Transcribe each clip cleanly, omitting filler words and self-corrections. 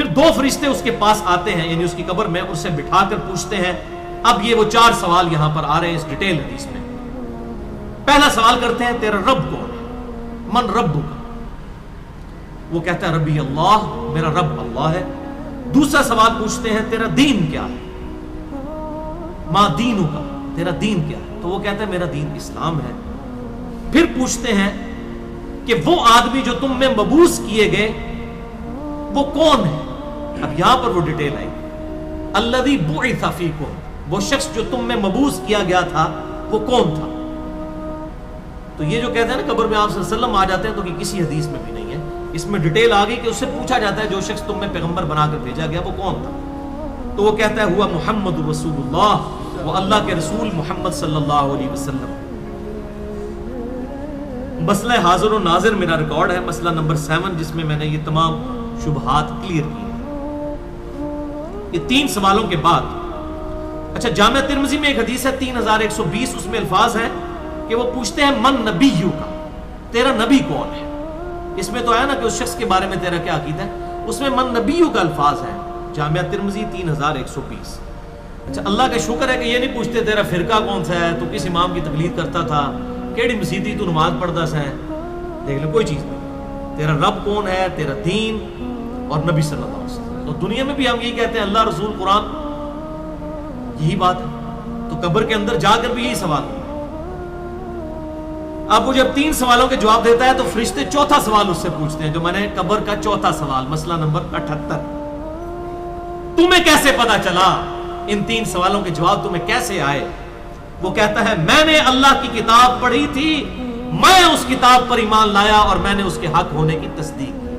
پھر 2 فرشتے اس کے پاس آتے ہیں یعنی اس کی قبر میں، اسے بٹھا کر پوچھتے ہیں. اب یہ وہ 4 سوال یہاں پر آ رہے ہیں اس ڈیٹیل حدیث میں. پہلا سوال کرتے ہیں تیرا رب کون ہے؟ من ربک؟ وہ کہتا ہے ربی اللہ، میرا رب اللہ ہے. دوسرا سوال پوچھتے ہیں تیرا دین کیا ہے؟ ما دینک، تیرا دین کیا ہے؟ تو وہ کہتا ہے میرا دین اسلام ہے. پھر پوچھتے ہیں کہ وہ آدمی جو تم میں مبعوث کیے گئے وہ کون ہے؟ اب یہاں پر وہ ڈیٹیل آئی، الذی بعث فیکم، وہ شخص جو تم میں مبعوث کیا گیا تھا وہ کون تھا؟ تو یہ جو کہتے ہیں نا قبر میں آپ صلی اللہ علیہ وسلم آ جاتے ہیں، تو کہ کسی حدیث میں بھی نہیں ہے. اس میں ڈیٹیل آ گئی کہ اس سے پوچھا جاتا ہے جو شخص تم میں پیغمبر بنا کر بھیجا گیا وہ کون تھا؟ تو وہ کہتا ہے ہوا محمد رسول اللہ، وہ اللہ کے رسول محمد صلی اللہ علیہ وسلم. مسئلہ حاضر و ناظر میرا ریکارڈ ہے، مسئلہ نمبر 7، جس میں نے یہ تمام شبہات کلیئر کی ہیں. یہ 3 سوالوں کے بعد اچھا جامعہ ترمذی میں ایک حدیث ہے 3120، اس میں الفاظ ہیں کہ وہ پوچھتے ہیں من نبیو کا، تیرا نبی کون ہے؟ اس میں تو ہے نا کہ اس شخص کے بارے میں تیرا کیا عقیدہ ہے، اس میں من نبیو کا الفاظ ہے. جامعہ ترمذی 3120. اچھا اللہ کا شکر ہے کہ یہ نہیں پوچھتے تیرا فرقہ کون سا ہے، تو کس امام کی تقلید کرتا تھا، کیڑی مسیدی تو نماز پڑھتا سا ہے. دیکھ لو کوئی چیز نہیں، تیرا رب کون ہے، تیرا دین اور نبی صلی اللہ علیہ وسلم. تو دنیا میں بھی ہم یہی کہتے ہیں اللہ رسول قرآن، یہی بات ہے. تو قبر کے اندر جا کر بھی یہی سوال ہے. اب وہ جب 3 سوالوں کے جواب دیتا ہے تو فرشتے 4تھا سوال اس سے پوچھتے ہیں، جو میں نے قبر کا 4تھا سوال، مسئلہ نمبر 78، تمہیں کیسے پتا چلا، ان 3 سوالوں کے جواب تمہیں کیسے آئے؟ وہ کہتا ہے میں نے اللہ کی کتاب پڑھی تھی، میں اس کتاب پر ایمان لایا اور میں نے اس کے حق ہونے کی تصدیق کی.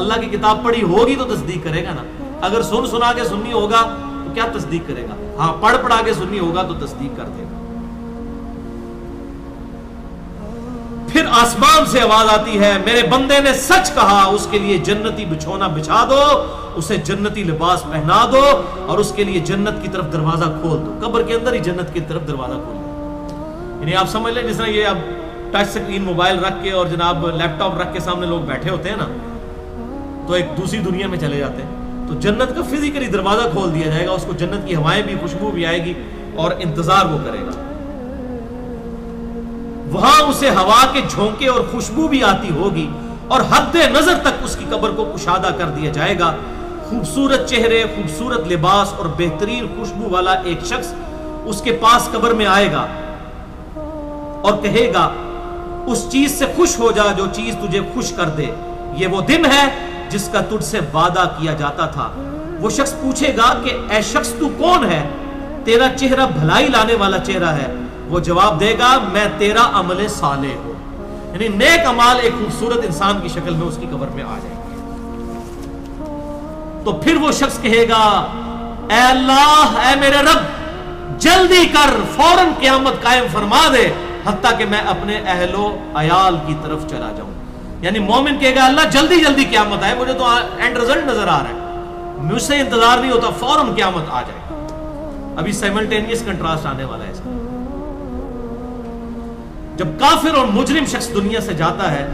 اللہ کی کتاب پڑھی ہوگی تو تصدیق کرے گا نا. اگر سنا کے سنی ہوگا تو کیا تصدیق کرے گا؟ ہاں پڑھا کے سنی ہوگا تو تصدیق کر دے گا. پھر آسمان سے آواز آتی ہے میرے بندے نے سچ کہا، اس کے لیے جنتی بچھونا بچھا دو، اسے جنتی لباس پہنا دو اور اس کے لیے جنت کی طرف دروازہ کھول دو. قبر کے اندر ہی جنت کی طرف دروازہ کھول دو. یعنی آپ سمجھ لیں جس طرح یہ اب ٹچ سکرین موبائل رکھ کے اور جناب لیپ ٹاپ رکھ کے سامنے لوگ بیٹھے ہوتے ہیں نا، تو ایک دوسری دنیا میں چلے جاتے ہیں. تو جنت کا فزیکلی دروازہ کھول دیا جائے گا، اس کو جنت کی ہوائیں بھی، خوشبو بھی آئے گی اور انتظار وہ کرے گا. وہاں اسے ہوا کے جھونکے اور خوشبو بھی آتی ہوگی اور حد نظر تک اس کی قبر کو کشادہ کر دیا جائے گا. خوبصورت چہرے، خوبصورت لباس اور بہترین خوشبو والا ایک شخص اس کے پاس قبر میں آئے گا اور کہے گا اس چیز سے خوش ہو جا جو چیز تجھے خوش کر دے، یہ وہ دن ہے جس کا تجھ سے وعدہ کیا جاتا تھا. وہ شخص پوچھے گا کہ اے شخص تو کون ہے، تیرا چہرہ بھلائی لانے والا چہرہ ہے. وہ جواب دے گا میں تیرا عمل صالح ہوں. یعنی نیک اعمال ایک خوبصورت انسان کی شکل میں اس کی قبر میں آ جائیں گے. تو پھر وہ شخص کہے گا اے اللہ، اے میرے رب، جلدی کر، فوراً قیامت قائم فرما دے حتیٰ کہ میں اپنے اہل و عیال کی طرف چلا جاؤں. یعنی مومن کہے گا اللہ جلدی جلدی قیامت آئے، مجھے تو اینڈ رزلٹ نظر آ رہا ہے، مجھ سے انتظار نہیں ہوتا، فوراً قیامت آ جائے. ابھی سائملٹینیس کنٹراسٹ آنے والا ہے اس کا. جب کافر اور مجرم شخص دنیا سے جاتا ہے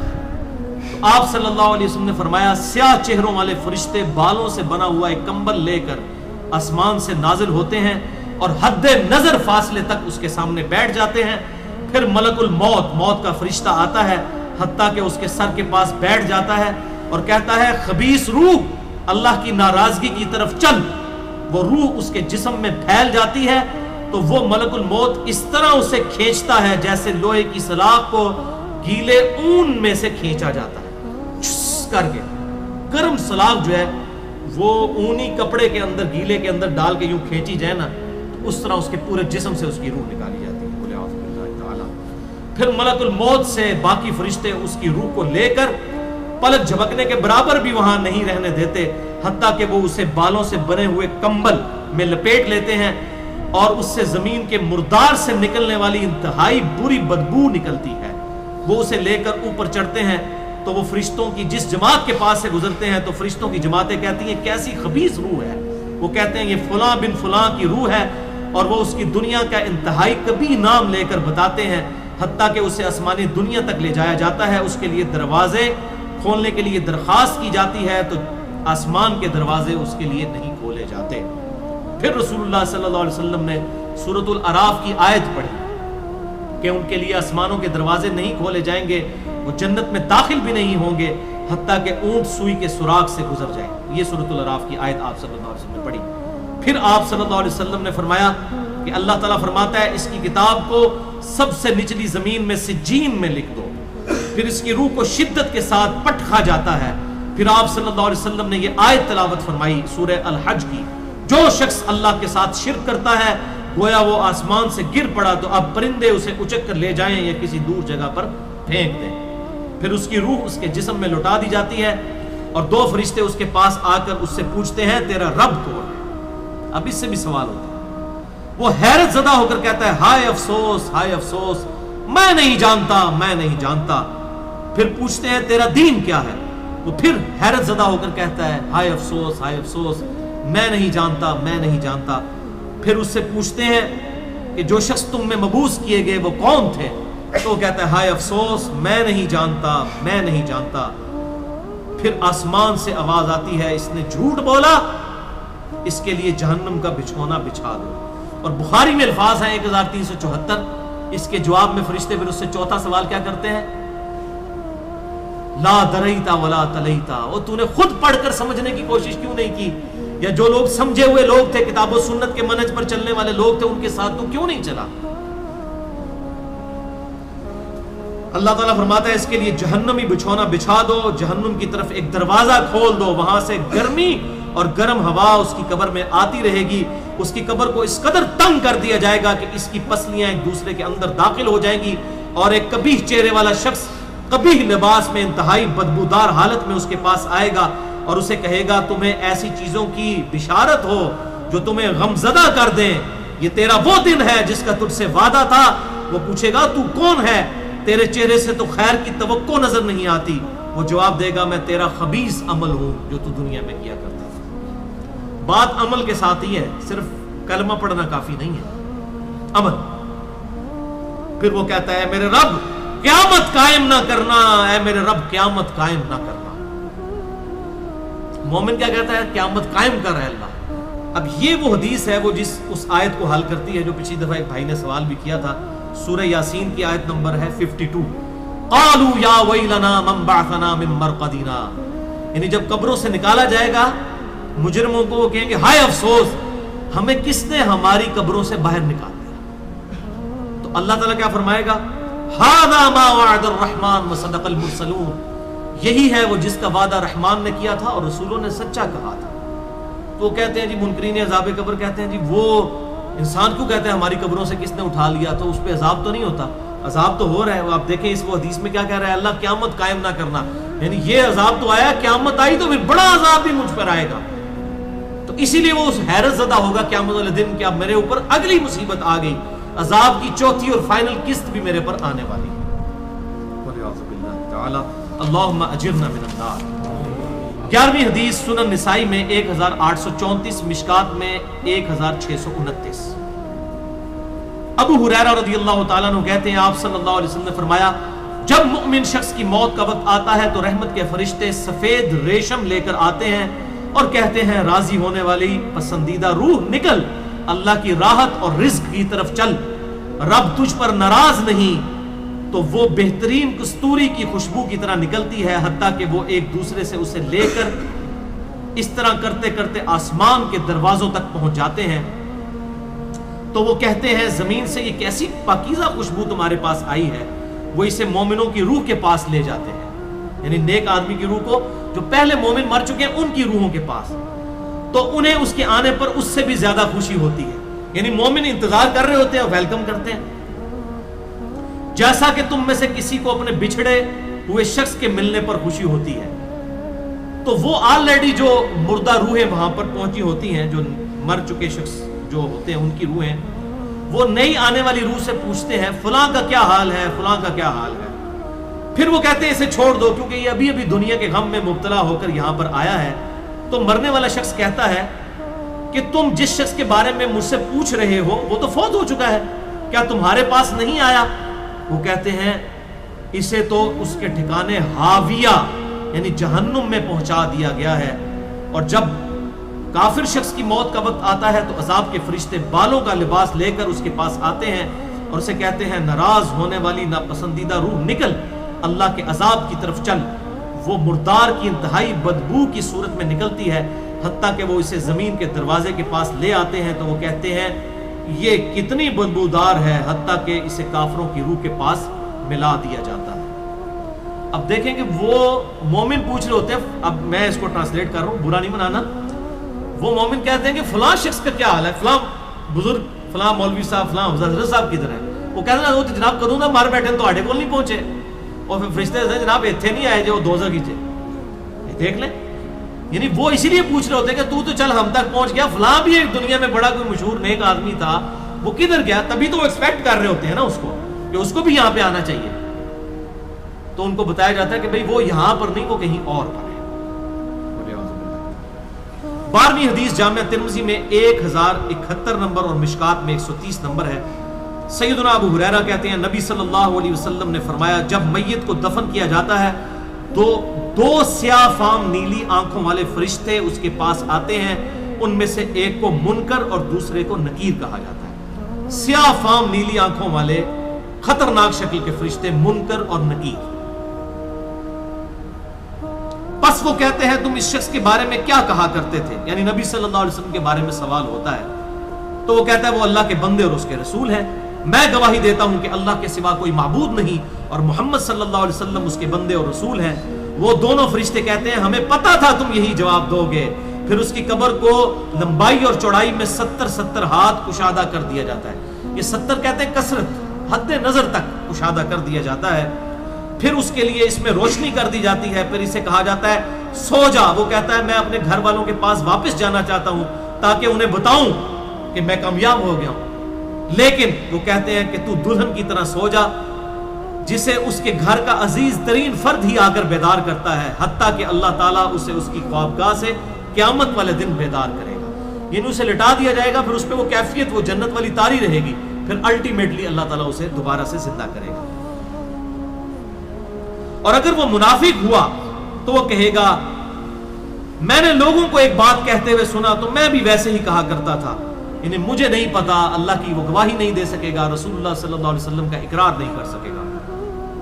تو آپ صلی اللہ علیہ وسلم نے فرمایا سیاہ چہروں والے فرشتے بالوں سے بنا ہوا ایک کمبل لے کر آسمان سے نازل ہوتے ہیں اور حد نظر فاصلے تک اس کے سامنے بیٹھ جاتے ہیں. پھر ملک الموت، موت کا فرشتہ آتا ہے حتیٰ کہ اس کے سر کے پاس بیٹھ جاتا ہے اور کہتا ہے خبیث روح اللہ کی ناراضگی کی طرف چل. وہ روح اس کے جسم میں پھیل جاتی ہے تو وہ ملک الموت اس طرح اسے کھینچتا ہے جیسے لوہے کی سلاخ کو گیلے اون میں سے کھینچا جاتا ہے، چھس کر کے. گرم سلاخ جو ہے وہ اونی کپڑے کے اندر، گیلے کے اندر ڈال کے یوں کھینچی جائے نا، تو اس طرح اس کے پورے جسم سے اس کی روح نکالی جاتی ہے. پھر ملک الموت سے باقی فرشتے اس کی روح کو لے کر پلک جھپکنے کے برابر بھی وہاں نہیں رہنے دیتے حتیٰ کہ وہ اسے بالوں سے بنے ہوئے کمبل میں لپیٹ لیتے ہیں اور اس سے زمین کے مردار سے نکلنے والی انتہائی بری بدبو نکلتی ہے. وہ اسے لے کر اوپر چڑھتے ہیں تو وہ فرشتوں کی جس جماعت کے پاس سے گزرتے ہیں تو فرشتوں کی جماعتیں کہتی ہیں کیسی خبیث روح ہے. وہ کہتے ہیں یہ فلاں بن فلاں کی روح ہے اور وہ اس کی دنیا کا انتہائی کبھی نام لے کر بتاتے ہیں حتیٰ کہ اسے آسمانی دنیا تک لے جایا جاتا ہے. اس کے لیے دروازے کھولنے کے لیے درخواست کی جاتی ہے تو آسمان کے دروازے اس کے لیے نہیں کھولے جاتے۔ پھر رسول اللہ صلی اللہ علیہ وسلم نے سورۃ الاعراف کی آیت پڑھی کہ ان کے لیے آسمانوں کے دروازے نہیں کھولے جائیں گے، وہ جنت میں داخل بھی نہیں ہوں گے حتیٰ کہ اونٹ سوئی کے سوراخ سے گزر جائیں۔ یہ سورۃ الاعراف کی آیت آپ صلی اللہ علیہ وسلم نے پڑھی۔ پھر آپ صلی اللہ علیہ وسلم نے فرمایا کہ اللہ تعالیٰ فرماتا ہے اس کی کتاب کو سب سے نچلی زمین میں سجین میں لکھ دو، پھر اس کی روح کو شدت کے ساتھ پٹ کھا جاتا ہے۔ پھر آپ صلی اللہ علیہ وسلم نے یہ آیت تلاوت فرمائی سورہ الحج کی، جو شخص اللہ کے ساتھ شرک کرتا ہے گویا وہ آسمان سے گر پڑا تو اب پرندے اسے اچک کر لے جائیں یا کسی دور جگہ پر پھینک دیں۔ پھر اس کی روح اس کے جسم میں لوٹا دی جاتی ہے اور دو فرشتے اس کے پاس آ کر اس سے پوچھتے ہیں تیرا رب کون ہے؟ اب اس سے بھی سوال ہوتا ہے۔ وہ حیرت زدہ ہو کر کہتا ہے ہائے افسوس، ہائے افسوس، میں نہیں جانتا، میں نہیں جانتا۔ پھر پوچھتے ہیں تیرا دین کیا ہے؟ وہ پھر حیرت زدہ ہو کر کہتا ہے ہائے افسوس، ہائے افسوس، میں نہیں جانتا، میں نہیں جانتا۔ پھر اس سے پوچھتے ہیں کہ جو شخص تم میں مبعوث کیے گئے وہ کون تھے؟ تو وہ کہتا ہے ہائے افسوس، میں نہیں جانتا، میں نہیں جانتا۔ پھر آسمان سے آواز آتی ہے اس نے جھوٹ بولا، اس کے لیے جہنم کا بچھونا بچھا دو۔ اور بخاری میں الفاظ ہیں 1374۔ اس کے جواب میں فرشتے پھر اس سے چوتھا سوال کیا کرتے ہیں؟ لا دریتا ولا تلیتا، اور تو نے خود پڑھ کر سمجھنے کی کوشش کیوں نہیں کی؟ یا جو لوگ سمجھے ہوئے لوگ تھے، کتاب و سنت کے منہج پر چلنے والے لوگ تھے، ان کے ساتھ تو کیوں نہیں چلا؟ اللہ تعالیٰ فرماتا ہے اس کے لیے جہنمی بچھونا بچھا دو، جہنم کی طرف ایک دروازہ کھول دو، وہاں سے گرمی اور گرم ہوا اس کی قبر میں آتی رہے گی۔ اس کی قبر کو اس قدر تنگ کر دیا جائے گا کہ اس کی پسلیاں ایک دوسرے کے اندر داخل ہو جائیں گی، اور ایک قبیح چہرے والا شخص قبیح لباس میں انتہائی بدبودار حالت میں اس کے پاس آئے گا اور اسے کہے گا تمہیں ایسی چیزوں کی بشارت ہو جو تمہیں غمزدہ کر دیں، یہ تیرا وہ دن ہے جس کا تجھ سے وعدہ تھا۔ وہ پوچھے گا تو کون ہے؟ تیرے چہرے سے تو خیر کی توقع نظر نہیں آتی۔ وہ جواب دے گا میں تیرا خبیث عمل ہوں جو تو دنیا میں کیا کرتا تھا۔ بات عمل کے ساتھ ہی ہے، صرف کلمہ پڑھنا کافی نہیں ہے، عمل۔ پھر وہ کہتا ہے میرے رب قیامت قائم نہ کرنا، اے میرے رب قیامت قائم نہ کرنا۔ مومن کیا کہتا ہے؟ قیامت قائم کر رہا ہے اللہ۔ اب یہ وہ حدیث ہے وہ جس اس آیت کو حل کرتی ہے جو پچھلی دفعہ ایک بھائی نے سوال بھی کیا تھا۔ سورہ یاسین کی آیت نمبر ہے 52۔ قالوا یا ویلنا من بعثنا من مرقدنا، یعنی جب قبروں سے نکالا جائے گا مجرموں کو، وہ کہیں گے ہائے افسوس، ہمیں کس نے ہماری قبروں سے باہر نکال دیا؟ تو اللہ تعالیٰ کیا فرمائے گا؟ ھذا ما وعد الرحمن وصدق المرسلون، یہی ہے وہ جس کا وعدہ رحمان نے کیا تھا اور رسولوں نے سچا کہا تھا۔ تو وہ کہتے ہیں جی منکرین عذاب قبر کہتے ہیں جی وہ انسان کیوں کہتے ہیں ہماری قبروں سے کس نے اٹھا لیا، تو اس پہ عذاب تو نہیں ہوتا؟ عذاب تو ہو رہا ہے۔ وہ آپ دیکھیں اس وہ حدیث میں کیا کہہ رہا ہے اللہ قیامت قائم نہ کرنا، یعنی یہ عذاب تو آیا، قیامت آئی تو پھر بڑا عذاب بھی مجھ پر آئے گا۔ تو اسی لیے وہ اس حیرت زدہ ہوگا قیامت والے دن کہ اب میرے اوپر اگلی مصیبت آ گئی، عذاب کی چوتھی اور فائنل قسط بھی میرے پر آنے والی ہے۔ وَلِعَوْذُ بِاللَّهِ تَعَالَى اللہم اجرنا من النار۔ 11ویں حدیث سنن نسائی میں 1834، مشکات میں 1629۔ ابو ہریرہ رضی اللہ تعالیٰ عنہ کہتے ہیں آپ صلی اللہ علیہ وسلم نے فرمایا جب مؤمن شخص کی موت کا وقت آتا ہے تو رحمت کے فرشتے سفید ریشم لے کر آتے ہیں اور کہتے ہیں راضی ہونے والی پسندیدہ روح نکل، اللہ کی راحت اور رزق کی طرف چل، رب تجھ پر ناراض نہیں۔ تو وہ بہترین کستوری کی خوشبو کی طرح نکلتی ہے حتیٰ کہ وہ ایک دوسرے سے اسے لے کر اس طرح کرتے کرتے آسمان کے دروازوں تک پہنچ جاتے ہیں۔ تو وہ کہتے ہیں زمین سے یہ کیسی پاکیزہ خوشبو تمہارے پاس آئی ہے، وہ اسے مومنوں کی روح کے پاس لے جاتے ہیں، یعنی نیک آدمی کی روح کو، جو پہلے مومن مر چکے ہیں ان کی روحوں کے پاس، تو انہیں اس کے آنے پر اس سے بھی زیادہ خوشی ہوتی ہے، یعنی مومن انتظار کر رہے ہوتے ہیں اور ویلکم کرتے ہیں۔ جیسا کہ تم میں سے کسی کو اپنے بچھڑے ہوئے شخص کے ملنے پر خوشی ہوتی ہے، تو وہ آلریڈی جو مردہ روحیں وہاں پر پہنچی ہوتی ہیں، جو مر چکے شخص جو ہوتے ہیں ان کی روحیں، وہ نئی آنے والی روح سے پوچھتے ہیں فلاں کا کیا حال ہے، فلاں کا کیا حال ہے۔ پھر وہ کہتے ہیں اسے چھوڑ دو کیونکہ یہ ابھی ابھی دنیا کے غم میں مبتلا ہو کر یہاں پر آیا ہے۔ تو مرنے والا شخص کہتا ہے کہ تم جس شخص کے بارے میں مجھ سے پوچھ رہے ہو وہ تو فوت ہو چکا ہے، کیا تمہارے پاس نہیں آیا؟ وہ کہتے ہیں اسے تو اس کے ٹھکانے ہاویہ یعنی جہنم میں پہنچا دیا گیا ہے، اور جب کافر شخص کی موت کا وقت آتا ہے تو عذاب کے فرشتے بالوں کا لباس لے کر اس کے پاس آتے ہیں اور اسے کہتے ہیں ناراض ہونے والی ناپسندیدہ روح نکل، اللہ کے عذاب کی طرف چل۔ وہ مردار کی انتہائی بدبو کی صورت میں نکلتی ہے، حتیٰ کہ وہ اسے زمین کے دروازے کے پاس لے آتے ہیں تو وہ کہتے ہیں یہ کتنی بدبودار ہے، حتیٰ کہ اسے کافروں کی روح کے پاس ملا دیا جاتا ہے۔ اب دیکھیں کہ وہ مومن پوچھ رہے ہوتے ہیں، اب میں اس کو ٹرانسلیٹ کر رہا ہوں، برا نہیں منانا۔ وہ مومن کہتے ہیں کہ فلاں شخص کا کیا حال ہے، فلاں بزرگ، فلاں مولوی صاحب، فلاں حضرت صاحب کدھر ہے؟ وہ کہتے ہیں وہ تو جناب کدوں نہ مار بیٹھے تو آڈے کو نہیں پہنچے، اور پھر فرشتے سے جناب ایتھے نہیں آئے جو دوزخ کی تھے، یہ دیکھ لیں۔ یعنی وہ اسی لیے پوچھ رہے ہوتے ہیں کہ تو چل ہم تک پہنچ گیا، فلاں بھی ایک دنیا میں بڑا کوئی مشہور نیک آدمی تھا، وہ کدھر گیا؟ تبھی تو وہ ایکسپیکٹ کر رہے ہوتے ہیں نا اس کو کہ اس کو بھی یہاں پہ آنا چاہیے۔ تو ان کو بتایا جاتا ہے کہ بھئی وہ یہاں پر نہیں، وہ کہیں اور پر ہے۔ 12ویں حدیث جامعہ ترمذی میں 1071 نمبر اور مشکات میں 130 نمبر ہے۔ سیدنا ابو ہریرہ کہتے ہیں نبی صلی اللہ علیہ وسلم نے فرمایا جب میت کو دفن کیا جاتا ہے تو 2 سیاہ فام نیلی آنکھوں والے فرشتے اس کے پاس آتے ہیں، ان میں سے ایک کو منکر اور دوسرے کو نکیر کہا جاتا ہے۔ سیاہ فام نیلی آنکھوں والے خطرناک شکل کے فرشتے منکر اور نکیر۔ پس وہ کہتے ہیں تم اس شخص کے بارے میں کیا کہا کرتے تھے، یعنی نبی صلی اللہ علیہ وسلم کے بارے میں سوال ہوتا ہے تو وہ کہتا ہے وہ اللہ کے بندے اور اس کے رسول ہیں، میں گواہی دیتا ہوں کہ اللہ کے سوا کوئی معبود نہیں اور محمد صلی اللہ علیہ وسلم اس کے بندے اور رسول ہیں۔ وہ دونوں فرشتے کہتے ہیں ہمیں پتا تھا تم یہی جواب دو گے۔ پھر اس کی قبر کو لمبائی اور چوڑائی میں 70 ہاتھ کشادہ کر دیا جاتا ہے۔ یہ 70 کہتے ہیں کثرت، حد نظر تک کشادہ کر دیا جاتا ہے۔ پھر اس کے لیے اس میں روشنی کر دی جاتی ہے، پھر اسے کہا جاتا ہے سو جا۔ وہ کہتا ہے میں اپنے گھر والوں کے پاس واپس جانا چاہتا ہوں تاکہ انہیں بتاؤں کہ میں کامیاب ہو گیا ہوں، لیکن وہ کہتے ہیں کہ تو دلہن کی طرح سو جا، جسے اس کے گھر کا عزیز ترین فرد ہی آ کر بیدار کرتا ہے، حتیٰ کہ اللہ تعالیٰ اسے اس کی خوابگاہ سے قیامت والے دن بیدار کرے گا۔ یعنی اسے لٹا دیا جائے گا، پھر اس پہ وہ کیفیت وہ جنت والی تاری رہے گی، پھر الٹیمیٹلی اللہ تعالیٰ اسے دوبارہ سے زندہ کرے گا۔ اور اگر وہ منافق ہوا تو وہ کہے گا میں نے لوگوں کو ایک بات کہتے ہوئے سنا تو میں بھی ویسے ہی کہا کرتا تھا، یعنی مجھے نہیں پتا، اللہ کی وہ گواہی نہیں دے سکے گا، رسول اللہ صلی اللہ علیہ وسلم کا اقرار نہیں کر سکے گا،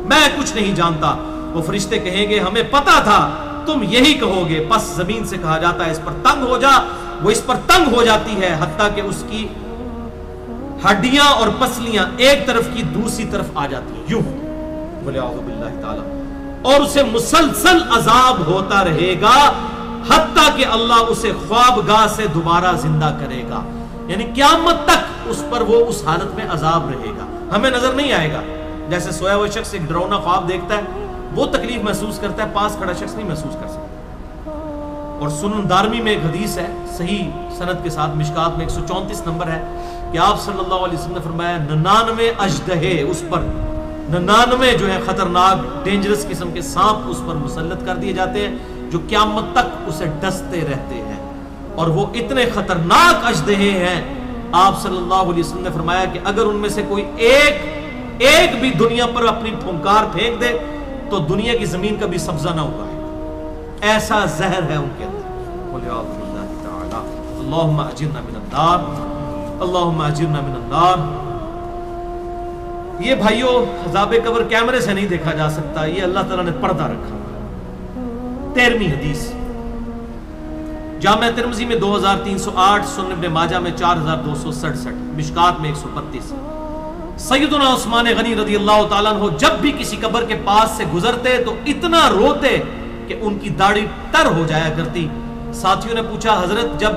میں کچھ نہیں جانتا۔ وہ فرشتے کہیں گے ہمیں پتا تھا تم یہی کہو گے، پس زمین سے کہا جاتا ہے اس پر تنگ ہو جا، وہ اس پر تنگ ہو جاتی ہے حتیٰ کہ اس کی ہڈیاں اور پسلیاں ایک طرف کی دوسری طرف آ جاتی ہیں، یوں بولے اعوذ باللہ تعالی، اور اسے مسلسل عذاب ہوتا رہے گا حتیٰ کہ اللہ اسے خوابگاہ سے دوبارہ زندہ کرے گا، یعنی قیامت تک اس پر وہ اس حالت میں عذاب رہے گا، ہمیں نظر نہیں آئے گا۔ جیسے سویا ہوا شخص ایک ڈراؤنا خواب دیکھتا ہے وہ تکلیف محسوس کرتا ہے، پاس کھڑا شخص نہیں محسوس کر سکتا۔ اور سنن دارمی میں ایک حدیث ہے صحیح سند کے ساتھ، مشکات میں 134 نمبر ہے کہ آپ صلی اللہ علیہ وسلم نے فرمایا 99 اژدہے اس پر، 99 جو ہے خطرناک ڈینجرس قسم کے سانپ اس پر مسلط کر دیے جاتے ہیں جو قیامت تک اسے ڈستے رہتے ہیں، اور وہ اتنے خطرناک اژدہے ہیں آپ صلی اللہ علیہ وسلم نے فرمایا کہ اگر ان میں سے کوئی ایک بھی دنیا پر اپنی پھنکار پھینک دے تو دنیا کی زمین کبھی سبزہ نہ ہوا ہے، ایسا زہر ہے ان کے اندر۔ اللہم اجرنا من النار، اللہم اجرنا من النار۔ یہ بھائیو عذاب قبر کیمرے سے نہیں دیکھا جا سکتا، یہ اللہ تعالیٰ نے پردہ رکھا۔ 13ویں حدیث جامعہ ترمذی میں 2308، سنن ابن ماجہ میں 4267، مشکات میں 132۔ سیدنا عثمان غنی رضی اللہ تعالیٰ عنہ جب بھی کسی قبر کے پاس سے گزرتے تو اتنا روتے کہ ان کی داڑھی تر ہو جایا کرتی۔ ساتھیوں نے پوچھا حضرت جب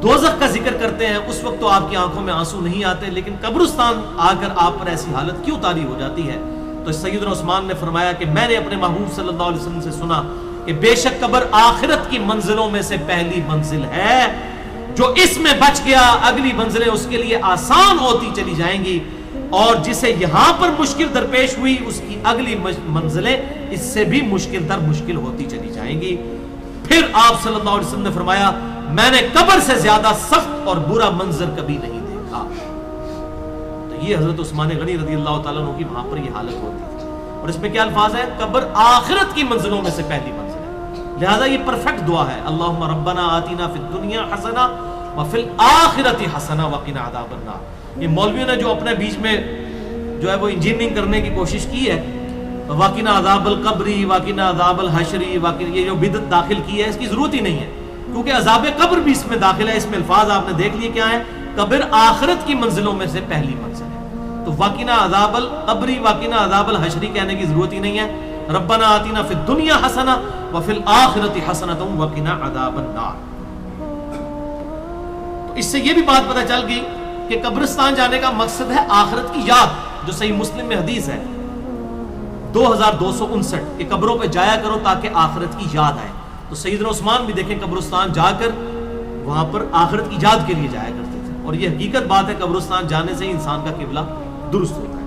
دوزخ کا ذکر کرتے ہیں اس وقت تو آپ کی آنکھوں میں آنسو نہیں آتے، لیکن قبرستان آ کر آپ پر ایسی حالت کیوں طاری ہو جاتی ہے؟ تو سیدنا عثمان نے فرمایا کہ میں نے اپنے محبوب صلی اللہ علیہ وسلم سے سنا کہ بے شک قبر آخرت کی منزلوں میں سے پہلی منزل ہے، جو اس میں بچ گیا اگلی منزلیں اس کے لیے آسان ہوتی چلی جائیں گی، اور جسے یہاں پر مشکل درپیش ہوئی اس کی اگلی منزلیں اس سے بھی مشکل در مشکل ہوتی چلی جائیں گی۔ پھر آپ صلی اللہ علیہ وسلم نے فرمایا میں نے قبر سے زیادہ سخت اور برا منظر کبھی نہیں دیکھا۔ تو یہ حضرت عثمان غنی رضی اللہ تعالیٰ عنہ کی وہاں پر یہ حالت ہوتی تھی، اور اس میں کیا الفاظ ہے؟ قبر آخرت کی منزلوں میں سے پہلی منزل ہے۔ لہذا یہ پرفیکٹ دعا ہے، اللہم ربنا آتینا فی الدنیا حسنہ وفی الآخرۃ حسنہ وقنا عذاب النار۔ یہ مولویوں نے جو اپنے بیچ میں جو ہے وہ انجینئرنگ کرنے کی کوشش کی ہے، وقنا عذاب القبری، وقنا عذاب الحشری، یہ جو بدعت داخل کی ہے، اس کی ضرورت ہی نہیں ہے، کیونکہ عذاب قبر بھی اس میں داخل ہے۔ اس میں الفاظ آپ نے دیکھ لیے کیا ہے، قبر آخرت کی منزلوں میں سے پہلی منزل ہے، تو وقنا عذاب القبری وقنا عذاب الحشری کہنے کی ضرورت ہی نہیں ہے۔ ربنا آتینا فی الدنیا حسنہ وفی الآخرۃ حسنۃ وقنا عذاب النار۔ تو اس سے یہ بھی بات پتہ چل گئی کہ قبرستان جانے کا مقصد ہے آخرت کی یاد، جو صحیح مسلم میں حدیث ہے 2259 کہ قبروں پہ جایا کرو تاکہ آخرت کی یاد آئے۔ تو سیدنا عثمان بھی دیکھیں قبرستان جا کر وہاں پر آخرت کی یاد کے لیے جایا کرتے تھے، اور یہ حقیقت بات ہے، قبرستان جانے سے ہی انسان کا قبلہ درست ہوتا ہے۔